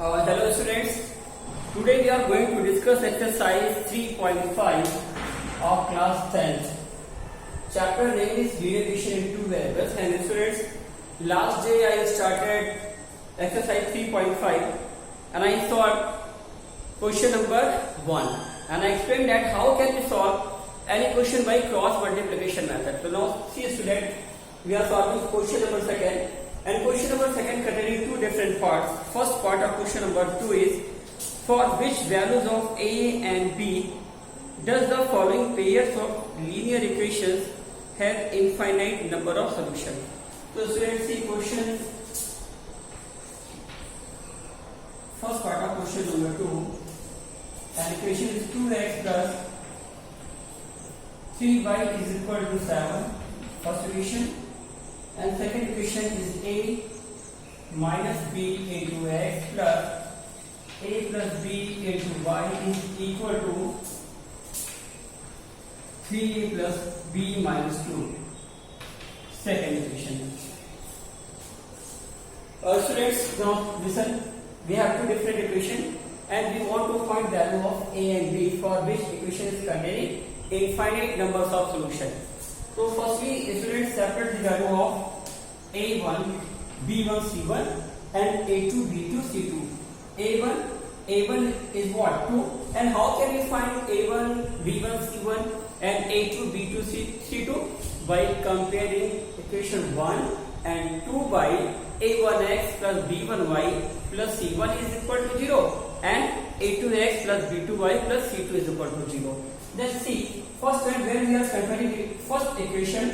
Hello students, today we are going to discuss exercise 3.5 of class 10th. Chapter name is derivation in two variables, and students, last day I started exercise 3.5 and I solved question number 1 and I explained that how can we solve any question by cross multiplication method. So now see student, we are solving question number 2. And question number 2 containing two different parts. First part of question number 2 is for which values of a and b does the following pairs of linear equations have infinite number of solutions. So students, see question. First part of question number 2, and equation is 2x plus 3y is equal to 7. First equation. And second equation is a minus b into x plus a plus b into y is equal to 3a plus b minus 2. Second equation. Students, now listen, we have two different equations and we want to find value of a and b for which equation is containing infinite numbers of solutions. So firstly, students, separate the value of a1, b1, c1 and a2, b2, c2. a1 is what? 2. And how can we find a1, b1, c1 and a2, b2, c2? By comparing equation 1 and 2 by a1x plus b1y plus c1 is equal to 0 and a2x plus b2y plus c2 is equal to 0. Then see, first when we are comparing the first equation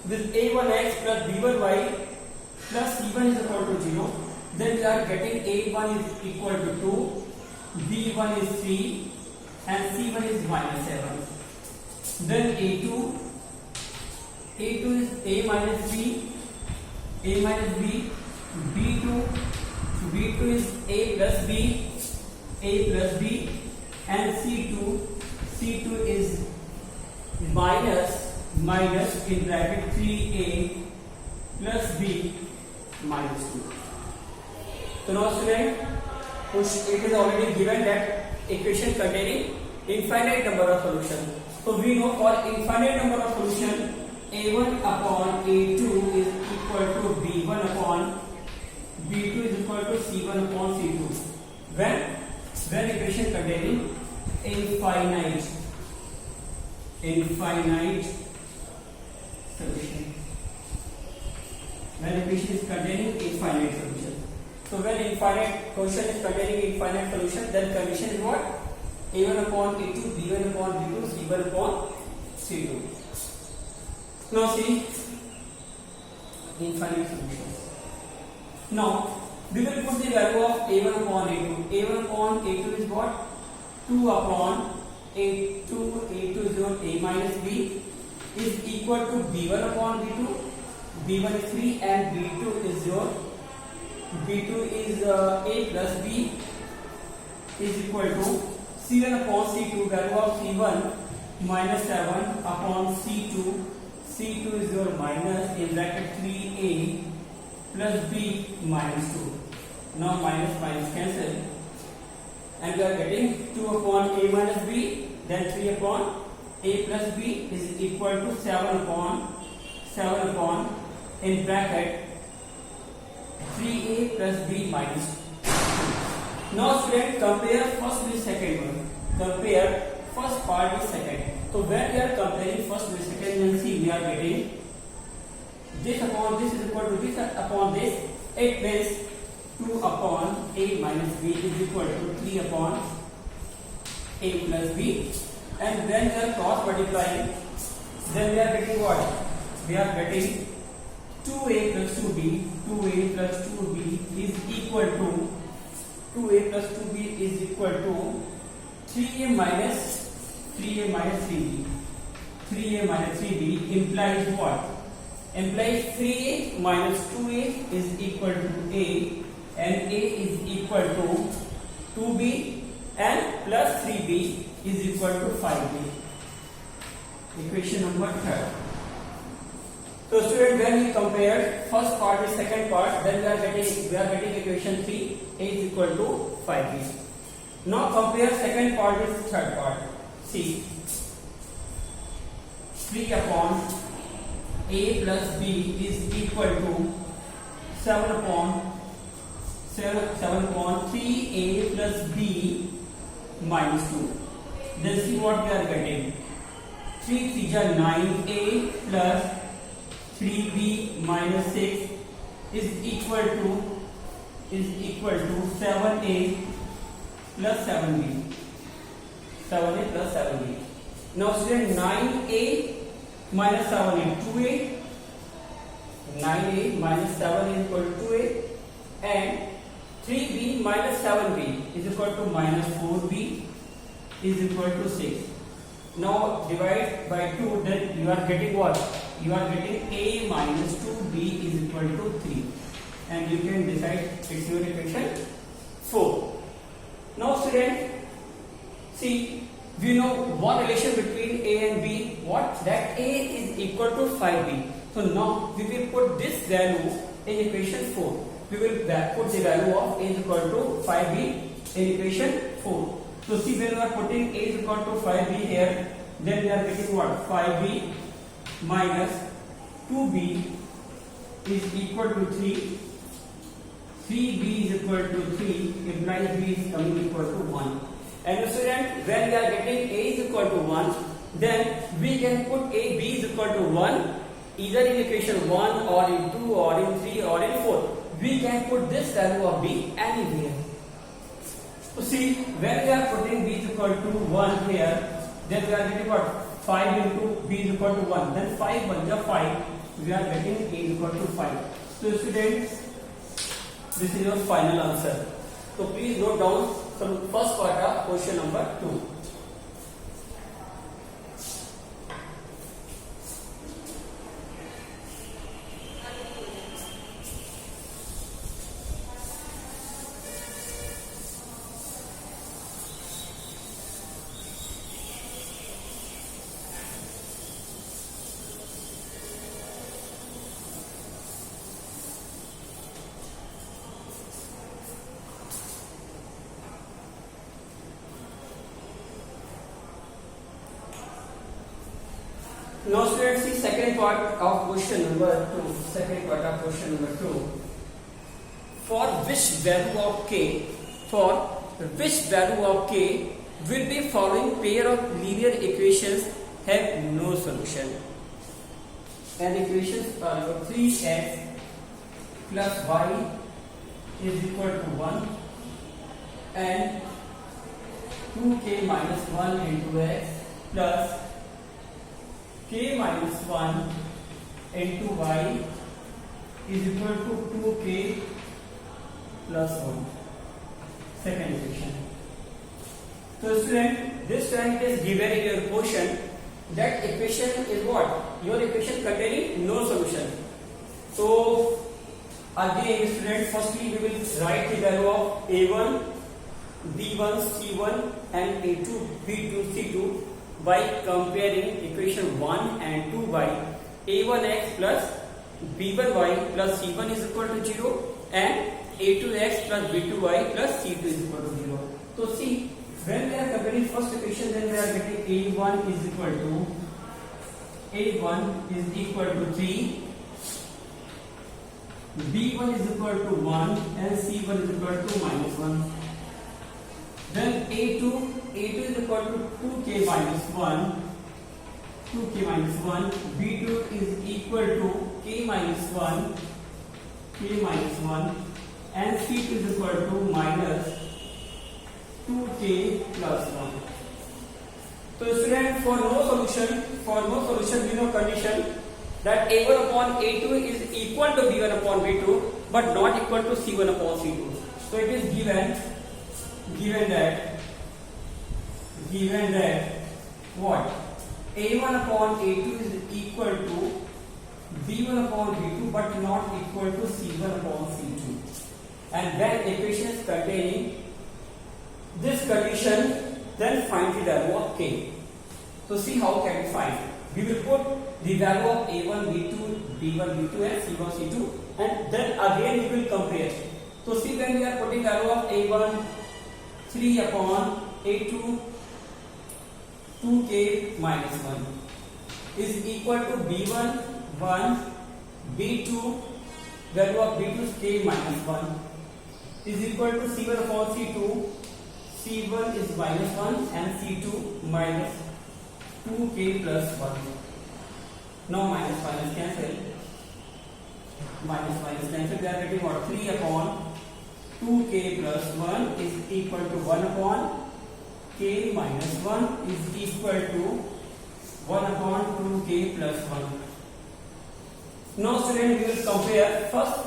with a1x plus b1y plus c1 is equal to 0, then we are getting a1 is equal to 2, b1 is 3 and c1 is minus 7. Then a2 is a minus b, a minus b, b2 is a plus b and c2 is minus in bracket 3a plus b minus 2. So now student, it is already given that equation containing infinite number of solutions. So we know for infinite number of solutions, a1 upon a2 is equal to b1 upon b2 is equal to c1 upon c2. When equation containing infinite solution. When equation is containing infinite solution. So when infinite question is containing infinite solution, then condition is what? a1 upon a2, b1 upon b2, c1 upon c2. Now see, infinite solutions. Now we will put the value of a1 upon a2. a1 upon a2 is what? 2 upon a2 is your a minus b is equal to b1 upon b2. b1 is 3 and b2 is a plus b is equal to c1 upon c2, value of c1 minus 7 upon c2. c2 is your minus in bracket 3a plus b minus 2. Now minus cancel and we are getting 2 upon a minus b, then 3 upon a plus b is equal to 7 upon in bracket 3a plus b minus 2. Now student, compare first with second one. Compare first part with second. So when we are comparing first with second, then see we are getting this upon this is equal to this upon this. It means 2 upon a minus b is equal to 3 upon a plus b. And when we are cross multiplying, then we are getting what? We are getting 2a plus 2b. 2a plus 2b is equal to 2a plus 2b is equal to 3a minus 3b. 3a minus 3b implies what? Implies 3a minus 2a is equal to a, and a is equal to 2b and plus 3b is equal to 5b. Equation number 3. So student, when we compare first part with second part, then we are getting equation 3. A is equal to 5B. Now compare second part with third part. See, 3 upon A plus B is equal to 7 upon 3A plus B minus 2. Then see what we are getting. 3 3 are 9A plus 3B minus 6 is equal to 7A plus 7B. 7A plus 7B. Now student, 9A minus 7A, 2A. 9A minus 7 is equal to 2A, and 3B minus 7B is equal to minus 4B is equal to 6. Now divide by 2, then you are getting what? You are getting A minus 2B is equal to 3, and you can decide it's your equation 4. Now student, see, we know what relation between A and B, what? That A is equal to 5B. So now we will put this value in equation 4. We will put the value of A is equal to 5B in equation 4. So see, when we are putting A is equal to 5B here, then we are getting what? 5B minus 2B is equal to 3. 3B is equal to 3 implies B is coming equal to 1. And student, when we are getting A is equal to 1, then we can put A, B is equal to 1 either in equation 1 or in 2 or in 3 or in 4. We can put this value of B anywhere. So see, when we are putting B is equal to 1 here, then we are getting what? 5 into B is equal to 1. Then 5 1 is 5. We are getting A is equal to 5. So students, this is your final answer. So please note down from first part of question number 2. Now students, see second part of question number 2. Second part of question number 2. For which value of k will be following pair of linear equations have no solution? And equations are 3x plus y is equal to 1 and 2k minus 1 into x plus k minus 1 into y is equal to 2k plus 1. Second equation. So student, this time it is given in your question. That equation is what? Your equation containing no solution. So again student, firstly we will write the value of a1, b1, c1 and a2, b2, c2 by comparing equation 1 and 2 by a1x plus b1y plus c1 is equal to 0 and a2x plus b2y plus c2 is equal to 0. So see, when we are comparing first equation, then we are getting a1 is equal to 3, b1 is equal to 1 and c1 is equal to minus 1. Then a2 is equal to 2k minus 1, b2 is equal to k minus 1, and c2 is equal to minus 2k plus 1. So student, for no solution we know condition that a1 upon a2 is equal to b1 upon b2 but not equal to c1 upon c2. So it is given that what? a1 upon a2 is equal to b1 upon b2 but not equal to c1 upon c2. And when equation is containing this condition, then find the value of k. So see how can we find? We will put the value of a1, b2, b1, b2 and c1, c2, and then again we will compare. So So see, when we are putting value of a1 3 upon a2 2k minus 1 is equal to b1 1 b2 value of b2 is k minus 1 is equal to c1 upon c2. c1 is minus 1 and c2 minus 2k plus 1. Now minus minus cancel. Minus minus cancel. We are getting what? 3 upon 2k plus 1 is equal to 1 upon k minus 1 is equal to 1 upon 2k plus 1. Now student, we will compare first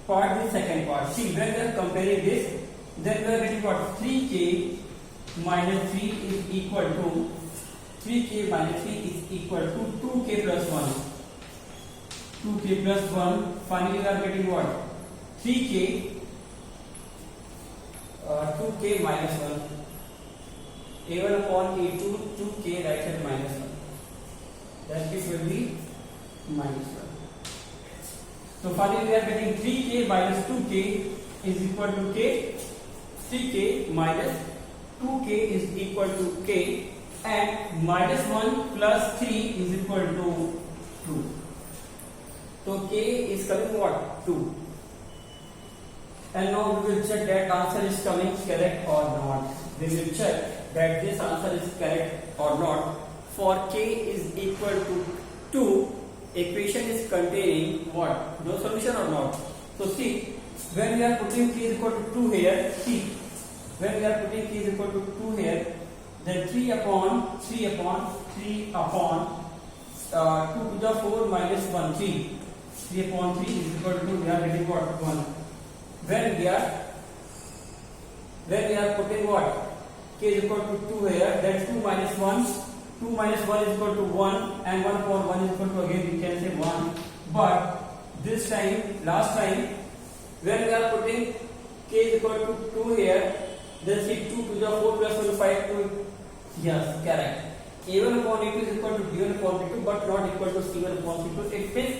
part with second part. See, when we are comparing this, then we are getting what? 3k minus 3 is equal to 3k minus 3 is equal to 2k plus 1. 2k plus 1. Finally, we are getting what? 3k 2k minus 1. a1 upon a2 2k right hand minus 1. That it will be minus 1. So finally, we are getting 3k minus 2k is equal to k. 3k minus 2k is equal to k, and minus 1 plus 3 is equal to 2. So k is coming what? 2. And now we will check that answer is coming correct or not. We will check that this answer is correct or not. For k is equal to 2, equation is containing what? No solution or not? So see, when we are putting k is equal to 2 here, see, when we are putting k is equal to 2 here, then 3 upon 2 to the 4 minus 1, 3. 3 upon 3 is equal to, we are getting what? 1. When we are putting what? K is equal to 2 here, then 2 minus 1. 2 minus 1 is equal to 1, and 1 upon 1 is equal to, again we can say 1. But this time, last time, when we are putting k is equal to 2 here, then see 2 to the 4 plus 1 5 to, yes, correct. a1 upon a2 is equal to b1 upon b2, but not equal to c1 upon c2. It means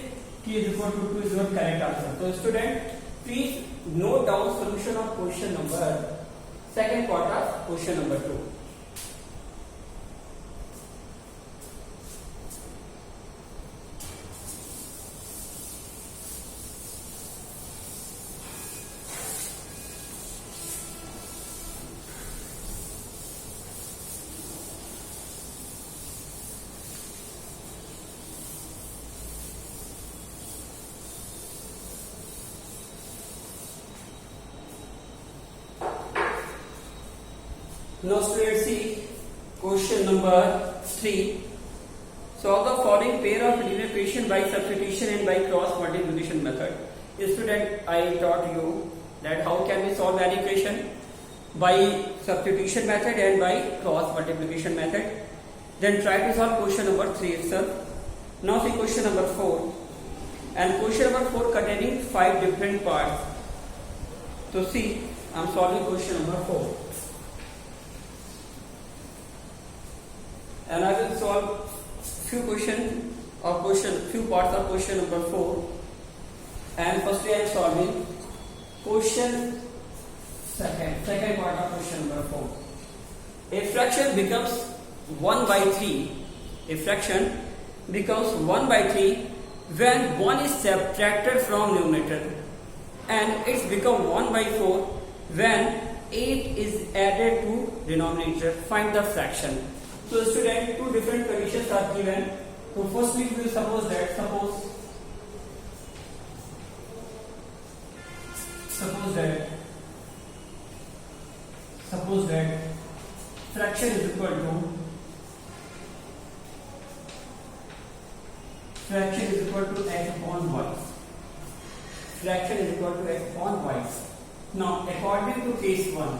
k is equal to 2 is your correct answer. So student, please note down solution of question number, second part of question number 2. Now students, see question number 3. Solve the following pair of linear equation by substitution and by cross multiplication method. Student, I taught you that how can we solve an equation by substitution method and by cross multiplication method. Then try to solve question number 3 itself. Now see question number 4, and question number 4 containing 5 different parts. So see, I am solving question number 4. And I will solve few parts of question number 4. And firstly, I am solving second part of question number 4. A fraction becomes 1 by 3. A fraction becomes 1 by 3 when 1 is subtracted from numerator, and it's become 1 by 4 when 8 is added to denominator. Find the fraction. So student, two different conditions are given. So firstly, we will suppose that fraction is equal to x upon y. Fraction is equal to x upon y. Now, according to case 1,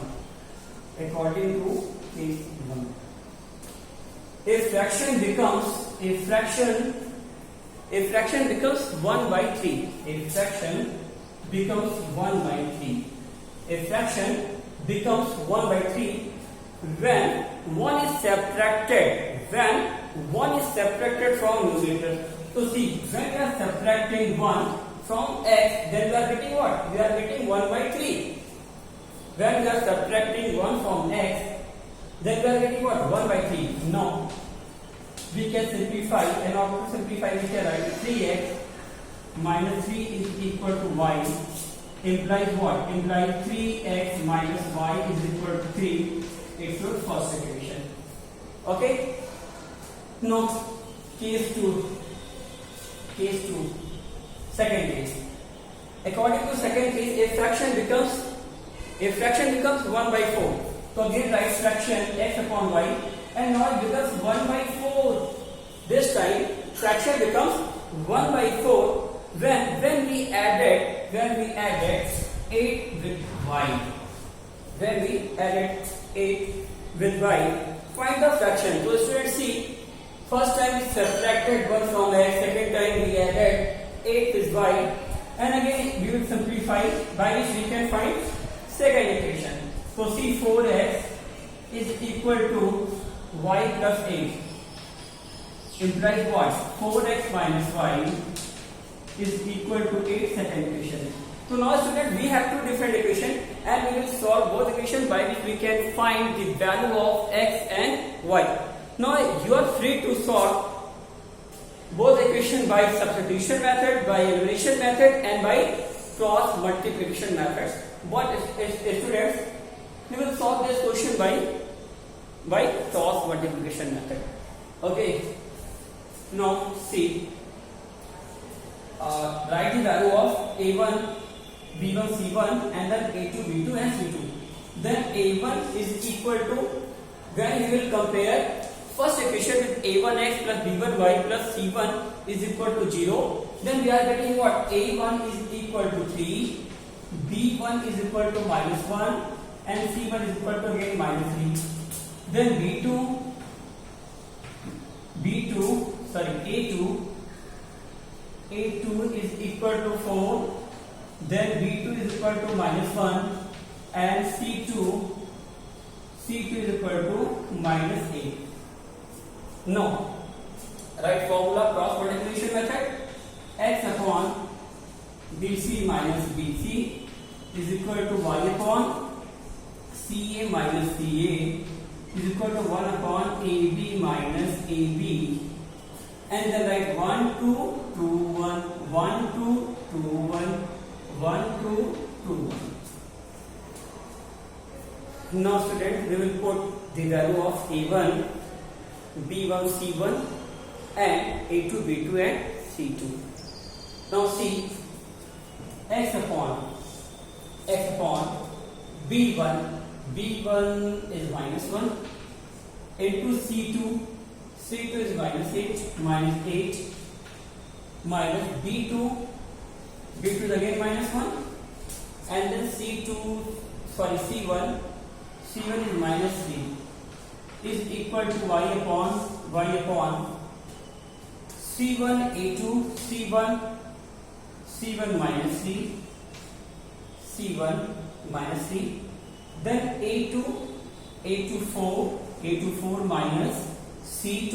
a fraction becomes 1 by 3. A fraction becomes 1 by 3. A fraction becomes 1 by 3 when 1 is subtracted from numerator. So see, when we are subtracting 1, from x, then we are getting what? We are getting 1 by 3. When we are subtracting 1 from x, then we are getting what? 1 by 3. Now, we can simplify, and after simplify we can write 3x minus 3 is equal to y, implies what? Implies 3x minus y is equal to 3. It's your first equation. Okay? Now, case 2. Second case. According to second case, a fraction becomes 1 by 4. So again write fraction x upon y, and now it becomes 1 by 4. This time fraction becomes 1 by 4 when we added 8 with y. When we added 8 with y, find the fraction. So students, see, first time we subtracted 1 from x, second time we added 8 with y, and again we will simplify, by which we can find second equation. So see, 4x is equal to y plus 8 implies what? 4x minus y is equal to 8, second equation. So now student, we have two different equations, and we will solve both equations by which we can find the value of x and y. Now you are free to solve both equations by substitution method, by elimination method, and by cross multiplication methods. But students, we will solve this question by cross multiplication method. Okay. Now see, write the value of a1, b1, c1, and then a2, b2, and c2. Then a1 is equal to, when we will compare first equation with a1x plus b1y plus c1 is equal to 0, then we are getting what? a1 is equal to 3, b1 is equal to minus 1, and c1 is equal to again minus 3. Then a2 is equal to 4, then b2 is equal to minus 1, and c2 is equal to minus 8. Now, write formula cross multiplication method. X upon bc minus bc is equal to y upon ca minus ca is equal to 1 upon ab minus ab, and then write 1 2 2 1 1 2 2 1 1 2 2 1. Now students, we will put the value of a1, b1, c1, and a2, b2, and c2. Now see, x upon b1 is minus 1 into c2 is minus 8 minus b2 is again minus 1, and then c1 is minus 3 is equal to y upon c1 a2 c1 minus 3 then a2 4 minus c2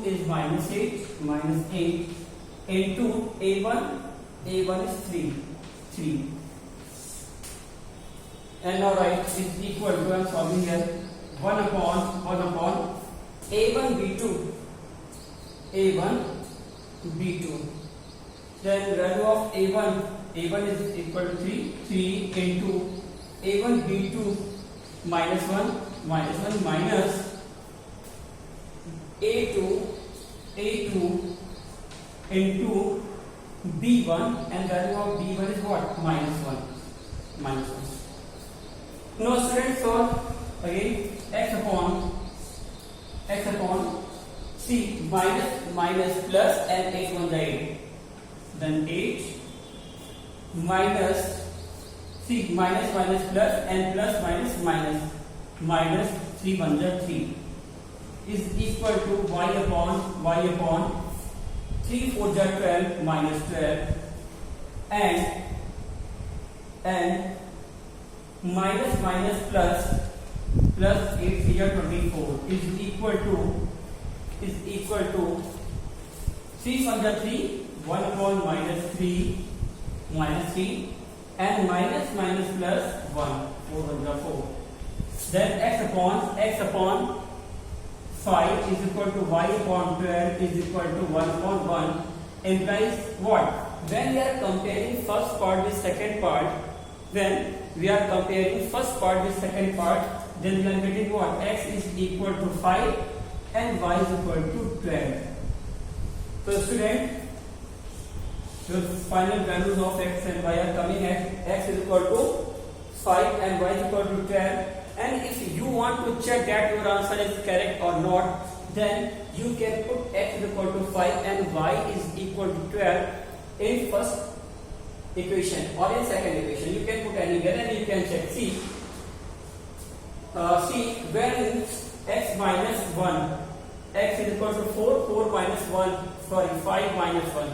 is minus 8 into a1 is 3, and now write is equal to, I am solving here, 1 upon a1 b2. Then value of a1 is equal to 3 into a1 b2 minus 1 minus a2 into b1, and value of b1 is what? Minus 1. Now students, solve again. X upon c minus plus, and 8 1 8, then 8 minus c minus plus, and plus minus 3 1 3 is equal to y upon 3 4 12 minus 12, and minus plus 8 3 24 is equal to 3 1 3, 1 upon minus 3 and minus plus 1, 4 1 4. Then x upon 5 is equal to y upon 12 is equal to 1 upon 1 implies what? When we are comparing first part with second part, then we are getting what? X is equal to 5 and y is equal to 12. So student, your final values of x and y are coming at x is equal to 5 and y is equal to 12. And if you want to check that your answer is correct or not, then you can put x is equal to 5 and y is equal to 12 in first equation or in second equation. You can put anywhere and you can check. See when x minus 1, x is equal to 4 minus 1, sorry 5 minus 1,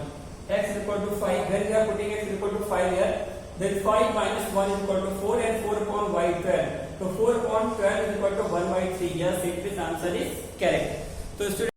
x is equal to 5. When we are putting x is equal to 5 here, then 5 minus 1 is equal to 4 and 4 upon y 12. So 4 upon 12 is equal to 1 by 3. Yes, this answer is correct. So students,